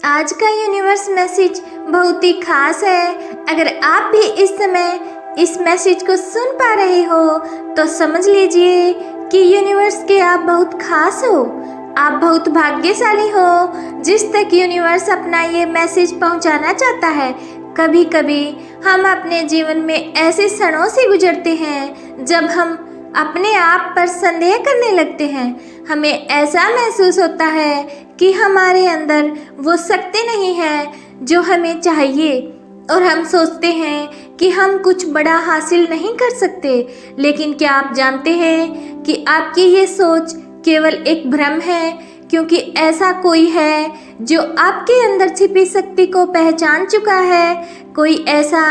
आज का universe message बहुत ही खास है। अगर आप भी इस समय इस मैसेज को सुन पा रहे हो तो समझ लीजिए कि यूनिवर्स के आप बहुत खास हो। आप बहुत भाग्यशाली हो जिस तक यूनिवर्स अपना ये मैसेज पहुंचाना चाहता है। कभी कभी हम अपने जीवन में ऐसे क्षणों से गुजरते हैं जब हम अपने आप पर संदेह करने लगते हैं। हमें ऐसा महसूस होता है कि हमारे अंदर वो शक्ति नहीं है जो हमें चाहिए, और हम सोचते हैं कि हम कुछ बड़ा हासिल नहीं कर सकते। लेकिन क्या आप जानते हैं कि आपकी ये सोच केवल एक भ्रम है, क्योंकि ऐसा कोई है जो आपके अंदर छिपी शक्ति को पहचान चुका है। कोई ऐसा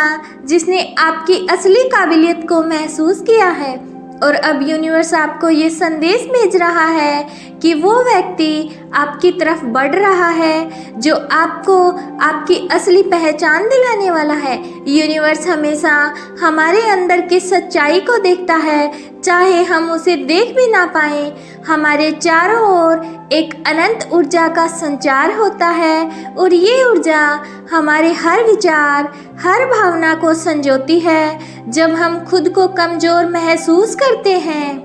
जिसने आपकी असली काबिलियत को महसूस किया है, और अब यूनिवर्स आपको ये संदेश भेज रहा है कि वो व्यक्ति आपकी तरफ बढ़ रहा है जो आपको आपकी असली पहचान दिलाने वाला है। यूनिवर्स हमेशा हमारे अंदर की सच्चाई को देखता है, चाहे हम उसे देख भी ना पाए। हमारे चारों ओर एक अनंत ऊर्जा का संचार होता है, और ये ऊर्जा हमारे हर विचार, हर भावना को संजोती है। जब हम खुद को कमजोर महसूस करते हैं,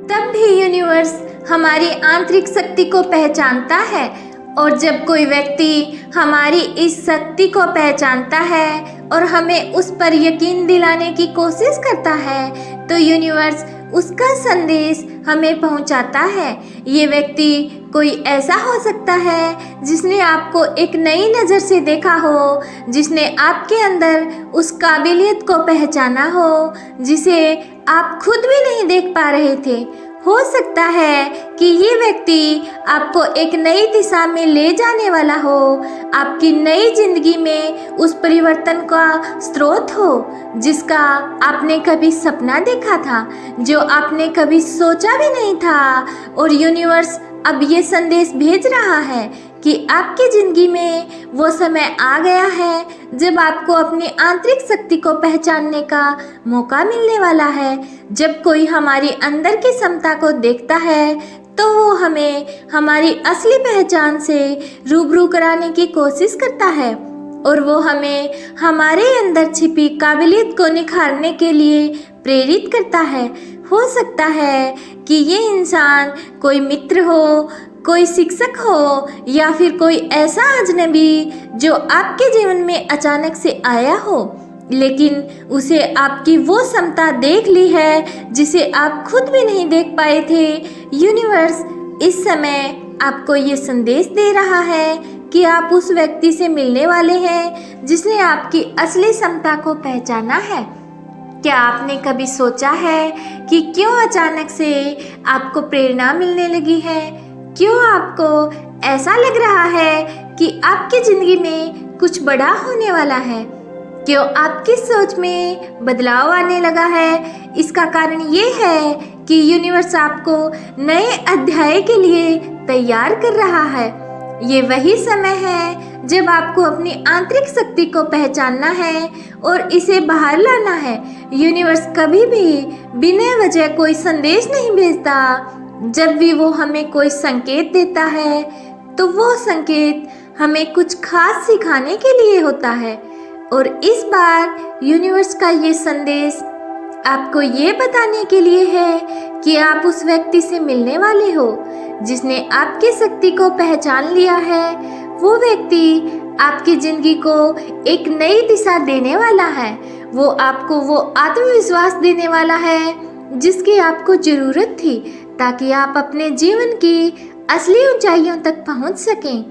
तब भी यूनिवर्स हमारी आंतरिक शक्ति को पहचानता है। और जब कोई व्यक्ति हमारी इस शक्ति को पहचानता है और हमें उस पर यकीन दिलाने की कोशिश करता है, तो यूनिवर्स उसका संदेश हमें पहुंचाता है। ये व्यक्ति कोई ऐसा हो सकता है जिसने आपको एक नई नज़र से देखा हो, जिसने आपके अंदर उस काबिलियत को पहचाना हो जिसे आप खुद भी नहीं देख पा रहे थे। हो सकता है कि ये व्यक्ति आपको एक नई दिशा में ले जाने वाला हो, आपकी नई जिंदगी में उस परिवर्तन का स्रोत हो जिसका आपने कभी सपना देखा था, जो आपने कभी सोचा भी नहीं था। और यूनिवर्स अब ये संदेश भेज रहा है कि आपकी ज़िंदगी में वो समय आ गया है जब आपको अपनी आंतरिक शक्ति को पहचानने का मौका मिलने वाला है। जब कोई हमारी अंदर की क्षमता को देखता है तो वो हमें हमारी असली पहचान से रूबरू कराने की कोशिश करता है, और वो हमें हमारे अंदर छिपी काबिलियत को निखारने के लिए प्रेरित करता है। हो सकता है कि ये इंसान कोई मित्र हो, कोई शिक्षक हो, या फिर कोई ऐसा अजनबी जो आपके जीवन में अचानक से आया हो, लेकिन उसे आपकी वो क्षमता देख ली है जिसे आप खुद भी नहीं देख पाए थे। यूनिवर्स इस समय आपको ये संदेश दे रहा है कि आप उस व्यक्ति से मिलने वाले हैं जिसने आपकी असली क्षमता को पहचाना है। क्या आपने कभी सोचा है कि क्यों अचानक से आपको प्रेरणा मिलने लगी है? क्यों आपको ऐसा लग रहा है कि आपकी ज़िंदगी में कुछ बड़ा होने वाला है? क्यों आपकी सोच में बदलाव आने लगा है? इसका कारण ये है कि यूनिवर्स आपको नए अध्याय के लिए तैयार कर रहा है। ये वही समय है जब आपको अपनी आंतरिक शक्ति को पहचानना है और इसे बाहर लाना है। यूनिवर्स कभी भी बिना वजह कोई संदेश नहीं भेजता। जब भी वो हमें कोई संकेत देता है तो वो संकेत हमें कुछ खास सिखाने के लिए होता है। और इस बार यूनिवर्स का ये संदेश आपको ये बताने के लिए है कि आप उस व्यक्ति से मिलने वाले हो जिसने आपकी शक्ति को पहचान लिया है। वो व्यक्ति आपकी ज़िंदगी को एक नई दिशा देने वाला है। वो आपको वो आत्मविश्वास देने वाला है जिसकी आपको ज़रूरत थी, ताकि आप अपने जीवन की असली ऊंचाइयों तक पहुंच सकें।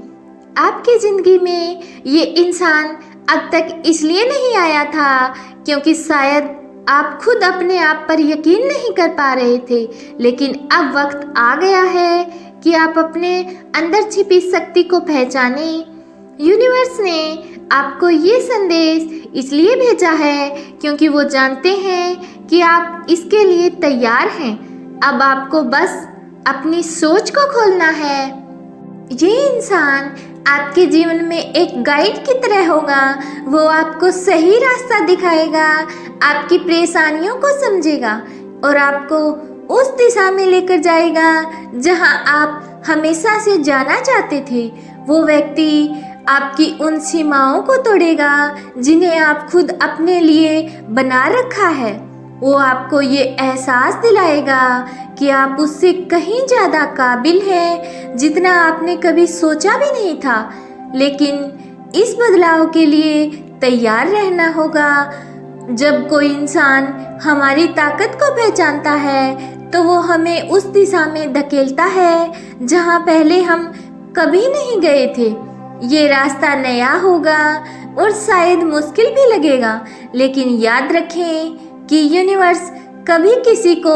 आपकी ज़िंदगी में ये इंसान अब तक इसलिए नहीं आया था क्योंकि शायद आप खुद अपने आप पर यकीन नहीं कर पा रहे थे, लेकिन अब वक्त आ गया है कि आप अपने अंदर छिपी शक्ति को पहचाने। यूनिवर्स ने आपको ये संदेश इसलिए भेजा है क्योंकि वो जानते हैं कि आप इसके लिए तैयार हैं। अब आपको बस अपनी सोच को खोलना है। ये इंसान आपके जीवन में एक गाइड की तरह होगा। वो आपको सही रास्ता दिखाएगा, आपकी परेशानियों को समझेगा और आपको उस दिशा में लेकर जाएगा जहां आप हमेशा से जाना चाहते थे। वो व्यक्ति आपकी उन सीमाओं को तोड़ेगा जिन्हें आप खुद अपने लिए बना रखा है। वो आपको ये एहसास दिलाएगा कि आप उससे कहीं ज़्यादा काबिल हैं जितना आपने कभी सोचा भी नहीं था। लेकिन इस बदलाव के लिए तैयार रहना होगा। जब कोई इंसान हमारी ताकत को पहचानता है तो वो हमें उस दिशा में धकेलता है जहाँ पहले हम कभी नहीं गए थे। ये रास्ता नया होगा और शायद मुश्किल भी लगेगा, लेकिन याद रखें कि यूनिवर्स कभी किसी को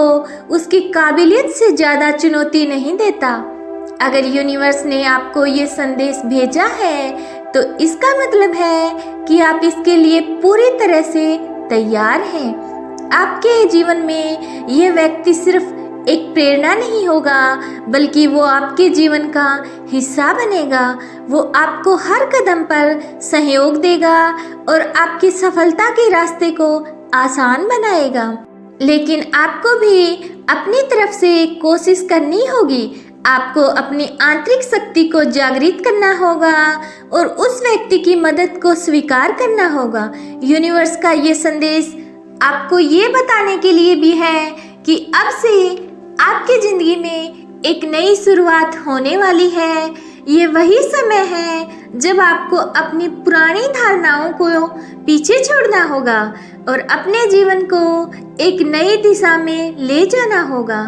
उसकी काबिलियत से ज़्यादा चुनौती नहीं देता। अगर यूनिवर्स ने आपको ये संदेश भेजा है तो इसका मतलब है कि आप इसके लिए पूरी तरह से तैयार हैं। आपके जीवन में ये व्यक्ति सिर्फ एक प्रेरणा नहीं होगा, बल्कि वो आपके जीवन का हिस्सा बनेगा। वो आपको हर कदम पर सहयोग देगा और आपकी सफलता के रास्ते को आसान बनाएगा। लेकिन आपको भी अपनी तरफ से कोशिश करनी होगी। आपको अपनी आंतरिक शक्ति को जागृत करना होगा और उस व्यक्ति की मदद को स्वीकार करना होगा। यूनिवर्स का ये संदेश आपको ये बताने के लिए भी है कि अब से आपकी ज़िंदगी में एक नई शुरुआत होने वाली है। ये वही समय है जब आपको अपनी पुरानी धारणाओं को पीछे छोड़ना होगा और अपने जीवन को एक नई दिशा में ले जाना होगा।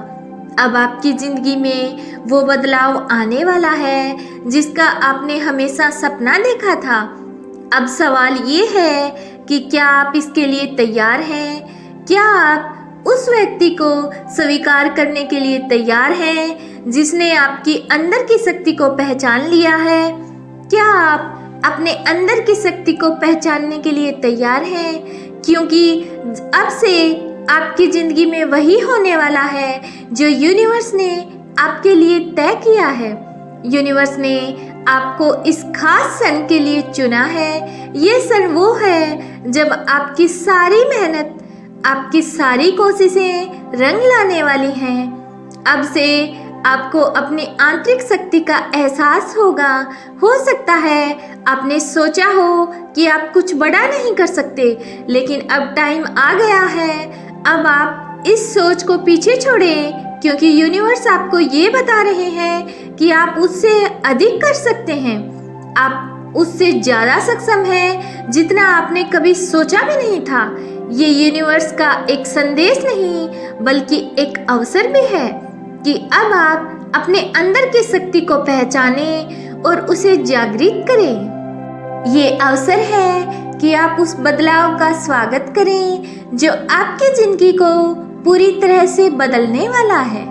अब आपकी ज़िंदगी में वो बदलाव आने वाला है जिसका आपने हमेशा सपना देखा था। अब सवाल ये है कि क्या आप इसके लिए तैयार हैं? क्या आप उस व्यक्ति को स्वीकार करने के लिए तैयार हैं जिसने आपकी अंदर की शक्ति को पहचान लिया है? क्या आप अपने अंदर की शक्ति को पहचानने के लिए तैयार हैं? क्योंकि अब से आपकी ज़िंदगी में वही होने वाला है जो यूनिवर्स ने आपके लिए तय किया है। यूनिवर्स ने आपको इस खास क्षण के लिए चुना है। ये क्षण वो है जब आपकी सारी मेहनत, आपकी सारी कोशिशें रंग लाने वाली हैं। अब से आपको अपनी आंतरिक शक्ति का एहसास होगा। हो सकता है आपने सोचा हो कि आप कुछ बड़ा नहीं कर सकते, लेकिन अब टाइम आ गया है। अब आप इस सोच को पीछे छोड़ें, क्योंकि यूनिवर्स आपको ये बता रहे हैं कि आप उससे अधिक कर सकते हैं। आप उससे ज़्यादा सक्षम हैं जितना आपने कभी सोचा भी नहीं था। ये यूनिवर्स का एक संदेश नहीं, बल्कि एक अवसर भी है कि अब आप अपने अंदर की शक्ति को पहचानें और उसे जागृत करें। ये अवसर है कि आप उस बदलाव का स्वागत करें जो आपकी ज़िंदगी को पूरी तरह से बदलने वाला है।